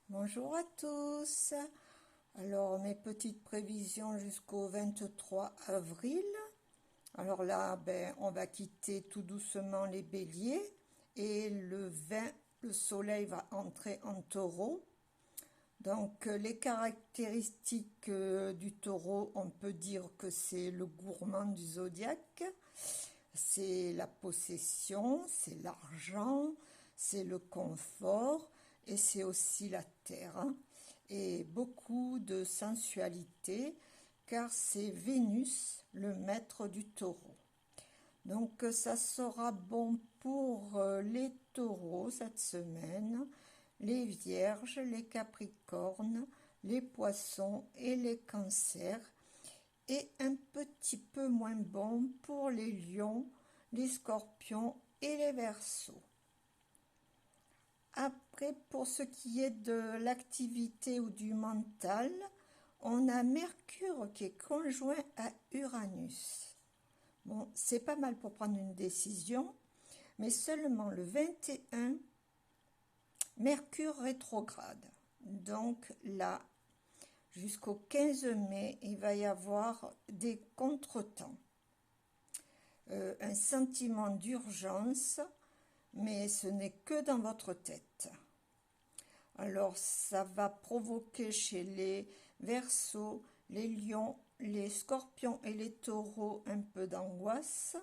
Bonjour à tous. Alors, mes petites prévisions jusqu'au 23 avril. Alors là, on va quitter tout doucement les béliers et le 20, le soleil va entrer en taureau. Donc, les caractéristiques du taureau, on peut dire que c'est le gourmand du zodiaque. C'est la possession, c'est l'argent, c'est le confort et c'est aussi la terre, hein. Et beaucoup de sensualité car c'est Vénus, le maître du taureau. Donc ça sera bon pour les taureaux cette semaine, les vierges, les capricornes, les poissons et les cancers, et un petit peu moins bon pour les lions, les scorpions et les verseaux. Après, pour ce qui est de l'activité ou du mental, on a Mercure qui est conjoint à Uranus. Bon, c'est pas mal pour prendre une décision, mais seulement le 21, Mercure rétrograde. Donc là, jusqu'au 15 mai, il va y avoir des contretemps. Un sentiment d'urgence, mais ce n'est que dans votre tête. Alors ça va provoquer chez les Verseaux, les Lions, les Scorpions et les Taureaux un peu d'angoisse.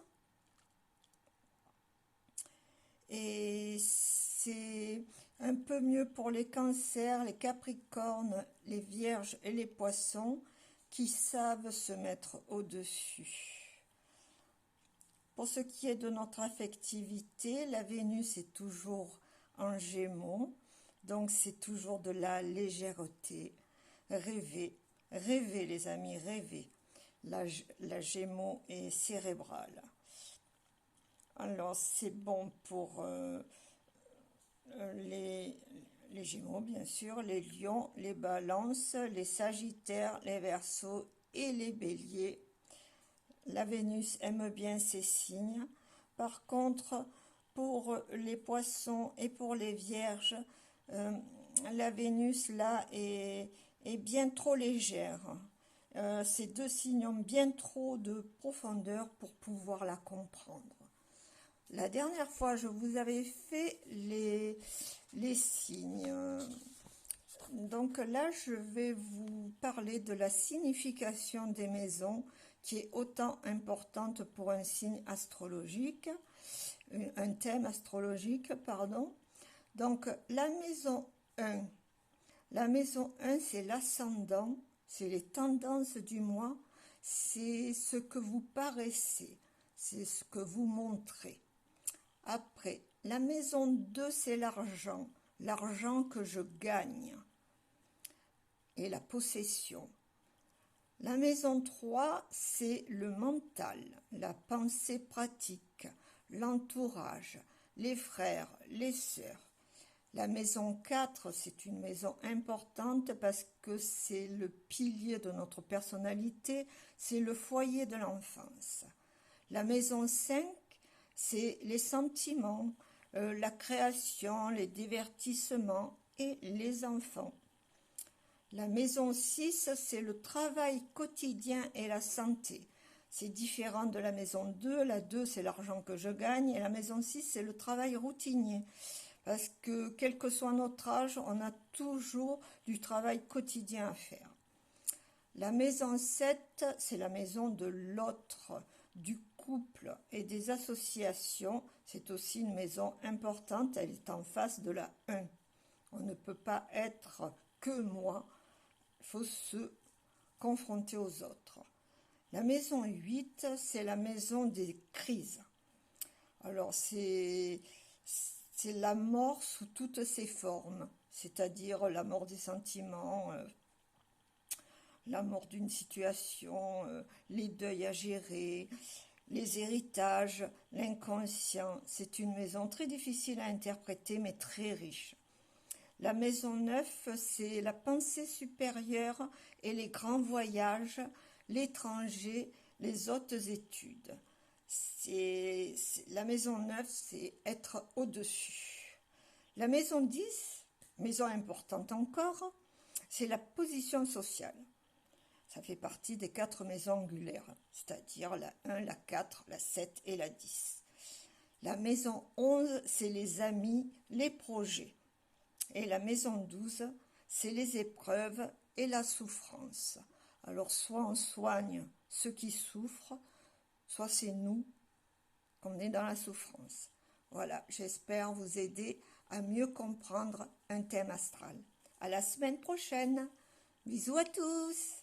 Et c'est un peu mieux pour les Cancers, les Capricornes, les Vierges et les Poissons qui savent se mettre au-dessus. Pour ce qui est de notre affectivité, la Vénus est toujours en Gémeaux, donc c'est toujours de la légèreté. Rêvez, rêvez les amis, rêvez. La Gémeaux est cérébrale. Alors c'est bon pour les Gémeaux, bien sûr, les Lions, les Balances, les Sagittaires, les Verseaux et les Béliers. La Vénus aime bien ces signes. Par contre, pour les Poissons et pour les Vierges, la Vénus là est bien trop légère. Ces deux signes ont bien trop de profondeur pour pouvoir la comprendre. La dernière fois, je vous avais fait les signes. Donc là, je vais vous parler de la signification des maisons qui est autant importante pour un signe astrologique, un thème astrologique, pardon. Donc la maison 1, c'est l'ascendant, c'est les tendances du mois, c'est ce que vous paraissez, c'est ce que vous montrez. Après, la maison 2, c'est l'argent, l'argent que je gagne et la possession. La maison 3, c'est le mental, la pensée pratique, l'entourage, les frères, les sœurs. La maison 4, c'est une maison importante parce que c'est le pilier de notre personnalité, c'est le foyer de l'enfance. La maison 5, c'est les sentiments, la création, les divertissements et les enfants. La maison 6, c'est le travail quotidien et la santé. C'est différent de la maison 2. La 2, c'est l'argent que je gagne. Et la maison 6, c'est le travail routinier. Parce que, quel que soit notre âge, on a toujours du travail quotidien à faire. La maison 7, c'est la maison de l'autre, du couple et des associations. C'est aussi une maison importante. Elle est en face de la 1. On ne peut pas être que moi. Il faut se confronter aux autres. La maison 8, c'est la maison des crises. Alors, c'est la mort sous toutes ses formes, c'est-à-dire la mort des sentiments, la mort d'une situation, les deuils à gérer, les héritages, l'inconscient. C'est une maison très difficile à interpréter, mais très riche. La maison 9, c'est la pensée supérieure et les grands voyages, l'étranger, les hautes études. La maison 9, c'est être au-dessus. La maison 10, maison importante encore, c'est la position sociale. Ça fait partie des 4 maisons angulaires, c'est-à-dire la 1, la 4, la 7 et la 10. La maison 11, c'est les amis, les projets. Et la maison 12, c'est les épreuves et la souffrance. Alors, soit on soigne ceux qui souffrent, soit c'est nous qu'on est dans la souffrance. Voilà, j'espère vous aider à mieux comprendre un thème astral. À la semaine prochaine. Bisous à tous.